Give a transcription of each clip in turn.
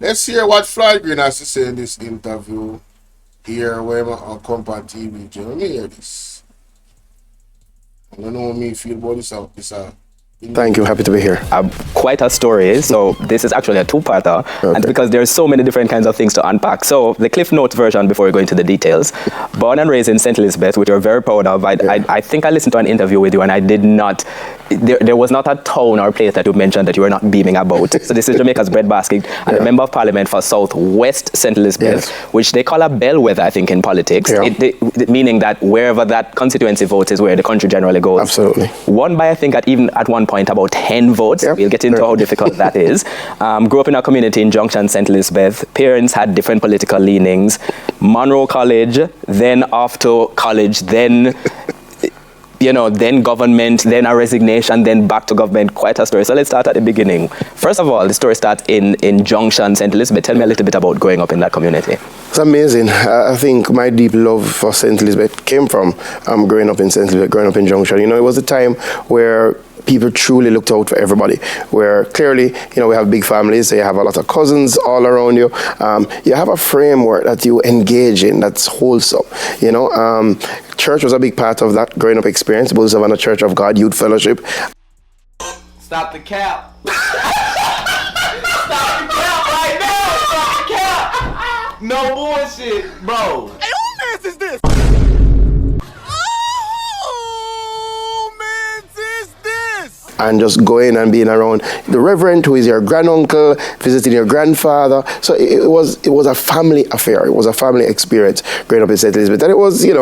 Let's hear what Floyd Green has to say in this interview here where on Compound TV. Do you know me hear this? I don't know how me feel about this. Thank you. Happy to be here. Quite a story. So this is actually a two-parter, Okay. and because there's so many different kinds of things to unpack. So the Cliff Notes version before we go into the details. Born and raised in St. Elizabeth, which you're very proud of. I think I listened to an interview with you, and I did not. There was not a tone or place that you mentioned that you were not beaming about. So this is Jamaica's breadbasket and a member of Parliament for Southwest St. Elizabeth, which they call a bellwether, I think, in politics. Meaning that wherever that constituency votes is where the country generally goes. Absolutely. Won by, I think, at one point about 10 votes. We'll get into how difficult that is. Grew up in a community in Junction, St. Elizabeth. Parents had different political leanings. Munro College, then off to college, then then government, then a resignation, then back to government. Quite a story. So let's start at the beginning. First of all, the story starts in Junction, St. Elizabeth. Tell me a little bit about growing up in that community. It's amazing. I think my deep love for St. Elizabeth came from growing up in St. Elizabeth, growing up in Junction. It was a time where people truly looked out for everybody, where clearly, we have big families, so you have a lot of cousins all around you. You have a framework that you engage in that's wholesome, Church was a big part of that growing up experience. Bvrfam and a Church of God Youth Fellowship. Stop the cap. Stop the cap right now. Stop the cap. No bullshit, bro. Hey, who mans is this? And just going and being around the Reverend, who is your granduncle, visiting your grandfather. So it was a family affair. It was a family experience growing up in St. Elizabeth. And it was, it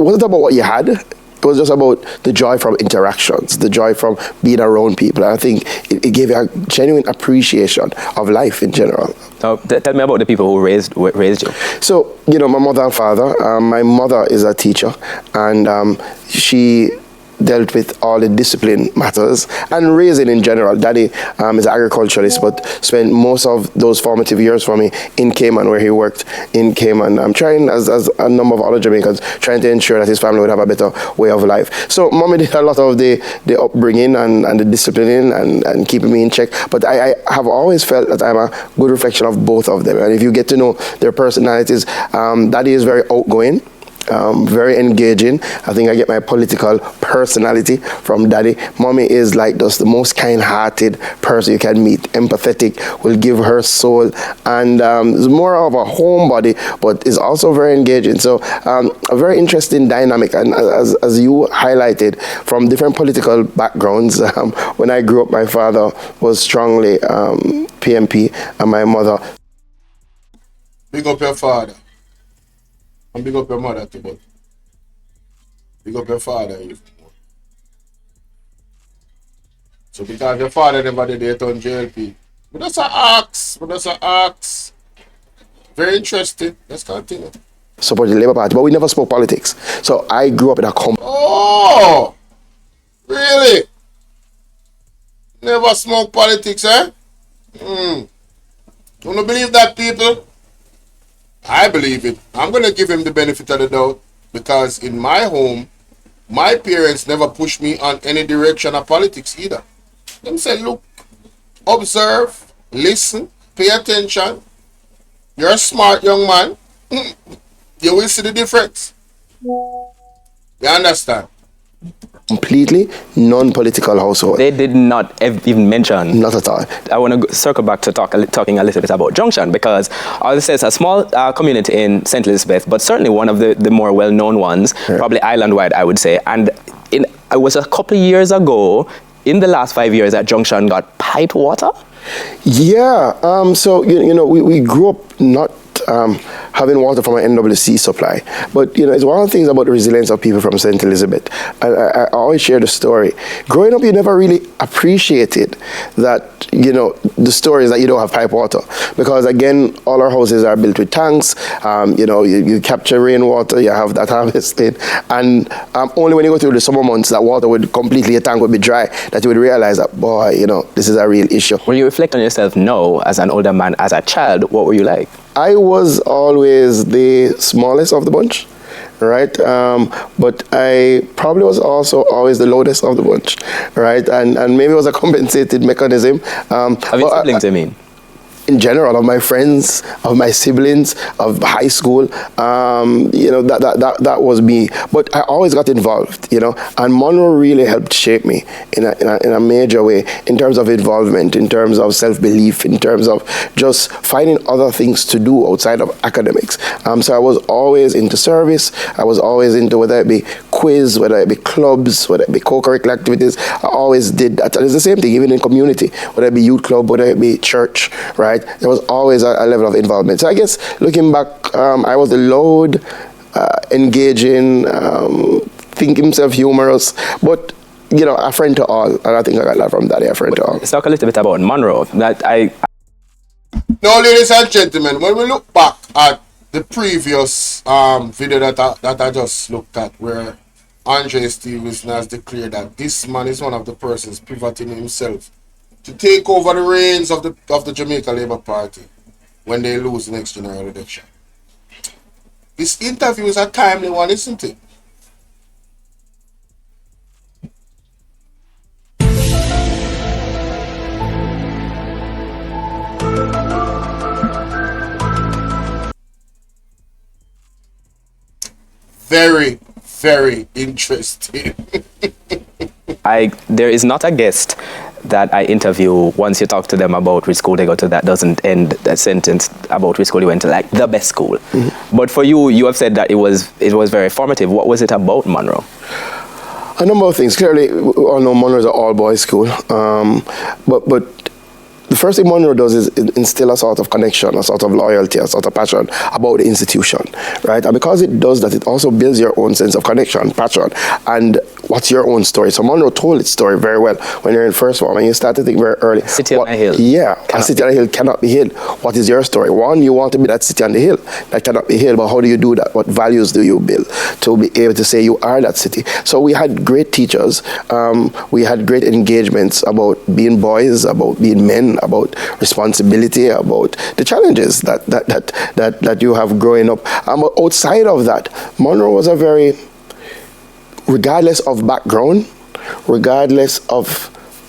wasn't about what you had. It was just about the joy from interactions, the joy from being around people. And I think it gave you a genuine appreciation of life in general. Now, tell me about the people who raised you. So, my mother and father. My mother is a teacher, and she dealt with all the discipline matters and raising in general. Daddy is an agriculturalist, but spent most of those formative years for me in Cayman, where he worked in Cayman. I'm trying, as a number of other Jamaicans, trying to ensure that his family would have a better way of life. So mommy did a lot of the upbringing and the disciplining and keeping me in check. But I have always felt that I'm a good reflection of both of them. And if you get to know their personalities, Daddy is very outgoing. Very engaging. I think I get my political personality from Daddy. Mommy is like just the most kind-hearted person you can meet. Empathetic, will give her soul, and is more of a homebody, but is also very engaging. So a very interesting dynamic. And as you highlighted, from different political backgrounds, when I grew up, my father was strongly PMP, and my mother. Big up your father. And big up your mother too, but big up your father even more. So because your father never did it on JLP. But that's an axe. Very interesting. Let's continue. Support the Labour Party, but we never spoke politics. So I grew up in a Oh, really? Never smoke politics, eh? Don't you believe that, people? I believe it. I'm going to give him the benefit of the doubt because in my home, my parents never pushed me on any direction of politics either. Them say, look, observe, listen, pay attention. You're a smart young man. You will see the difference. You understand? Completely non-political household. They did not even mention. Not at all. I want to circle back to talking a little bit about Junction, because as I say, it's a small community in St. Elizabeth, but certainly one of the more well-known ones, probably island-wide, I would say. And it was a couple of years ago, in the last 5 years, that Junction got piped water. Yeah. So we grew up not having water from an NWC supply. But, it's one of the things about the resilience of people from St. Elizabeth. I always share the story. Growing up, you never really appreciated that, the stories that you don't have pipe water. Because, again, all our houses are built with tanks. You capture rainwater, you have that harvested. And only when you go through the summer months, that water would completely, your tank would be dry, that you would realize that, boy, this is a real issue. When you reflect on yourself now, as an older man, as a child, what were you like? I was always the smallest of the bunch, right? But I probably was also always the loudest of the bunch, right? And maybe it was a compensated mechanism. Have you siblings, I mean? in general, of my friends, of my siblings, of high school. That was me. But I always got involved, and Munro really helped shape me in a major way in terms of involvement, in terms of self-belief, in terms of just finding other things to do outside of academics. So I was always into service. I was always into whether it be quiz, whether it be clubs, whether it be co-curricular activities. I always did that. And it's the same thing, even in community, whether it be youth club, whether it be church, right? There was always a level of involvement. So I guess looking back, I was loud, engaging, think himself humorous, but a friend to all. And I think I got that from Daddy, a friend to all. Let's talk a little bit about Munro. Now, ladies and gentlemen, when we look back at the previous video that I just looked at, where Andre Stevenson has declared that this man is one of the persons pivoting himself to take over the reins of the Jamaica Labour Party when they lose the next general election. This interview is a timely one, isn't it? Very, very interesting. There is not a guest that I interview once you talk to them about which school they go to that doesn't end that sentence about which school you went to, like the best school. Mm-hmm. But for you, you have said that it was very formative. What was it about Munro? A number of things. Clearly, we all know Munro is an all-boys school, but the first thing Munro does is instill a sort of connection, a sort of loyalty, a sort of passion about the institution, right? And because it does that, it also builds your own sense of connection, passion, and what's your own story. So Munro told its story very well when you're in first form, and you start to think very early. City on the hill. Yeah, a city on the hill cannot be hid. What is your story? One, you want to be that city on the hill that cannot be hid, but how do you do that? What values do you build to be able to say you are that city? So we had great teachers. We had great engagements about being boys, about being men, about responsibility, about the challenges that you have growing up. But outside of that, Munro was a very, regardless of background, regardless of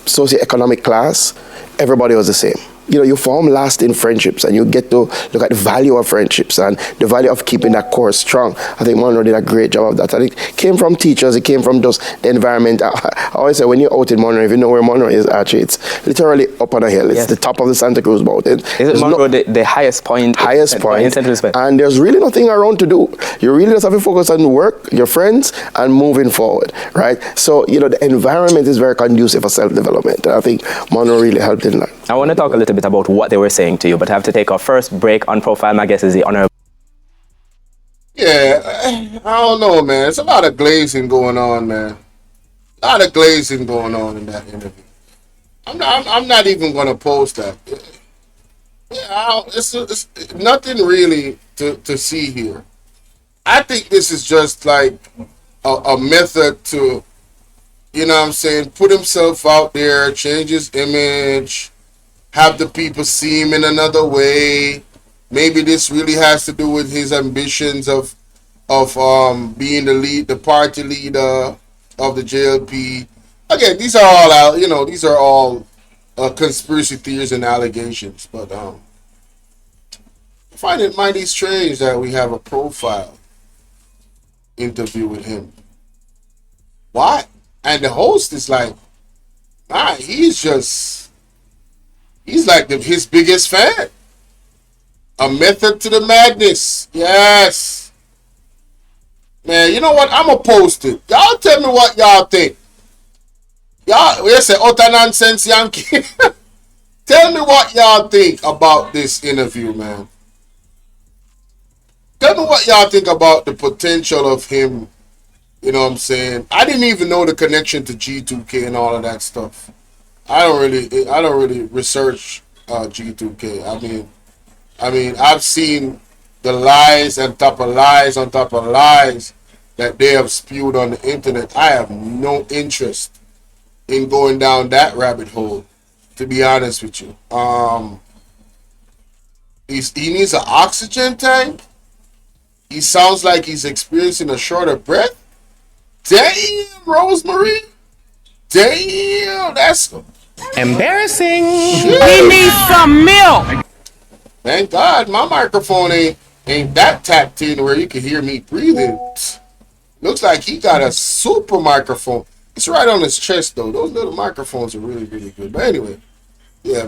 socioeconomic class, everybody was the same. You form lasting friendships, and you get to look at the value of friendships and the value of keeping that core strong. I think Munro did a great job of that. And it came from teachers, it came from just the environment. I always say, when you're out in Munro, if you know where Munro is, actually, it's literally up on a hill. It's the top of the Santa Cruz Mountain. Is Munro the highest point? Highest point. In St. Louis? And there's really nothing around to do. You really just have to focus on work, your friends, and moving forward, right? So, the environment is very conducive for self-development. And I think Munro really helped in that. I want to talk a little bit about what they were saying to you, but I have to take our first break on Profile. My guest is the Honorable. Yeah, I don't know, man. It's a lot of glazing going on, man. A lot of glazing going on in that interview. I'm not even going to post that. Yeah, it's nothing really to see here. I think this is just like a method to, put himself out there, change his image, have the people see him in another way. Maybe this really has to do with his ambitions of being the party leader of the JLP. Again, these are all these are all conspiracy theories and allegations. But I find it mighty strange that we have a profile interview with him. Why? And the host is like, he's like his biggest fan. A method to the madness. Yes. Man, you know what? I'm going to post it. Y'all tell me what y'all think. Y'all, we say utter nonsense, Yankee. Tell me what y'all think about this interview, man. Tell me what y'all think about the potential of him. You know what I'm saying? I didn't even know the connection to G2K and all of that stuff. I don't really research G2K. I mean, I've seen the lies on top of lies on top of lies that they have spewed on the internet. I have no interest in going down that rabbit hole, to be honest with you. He needs an oxygen tank. He sounds like he's experiencing a shorter breath. Damn, Rosemary. Damn, that's embarrassing. We need some milk. Thank God my microphone ain't that tapped in where you can hear me breathing. Looks like he got a super microphone. It's right on his chest though. Those little microphones are really, really good. But anyway, yeah.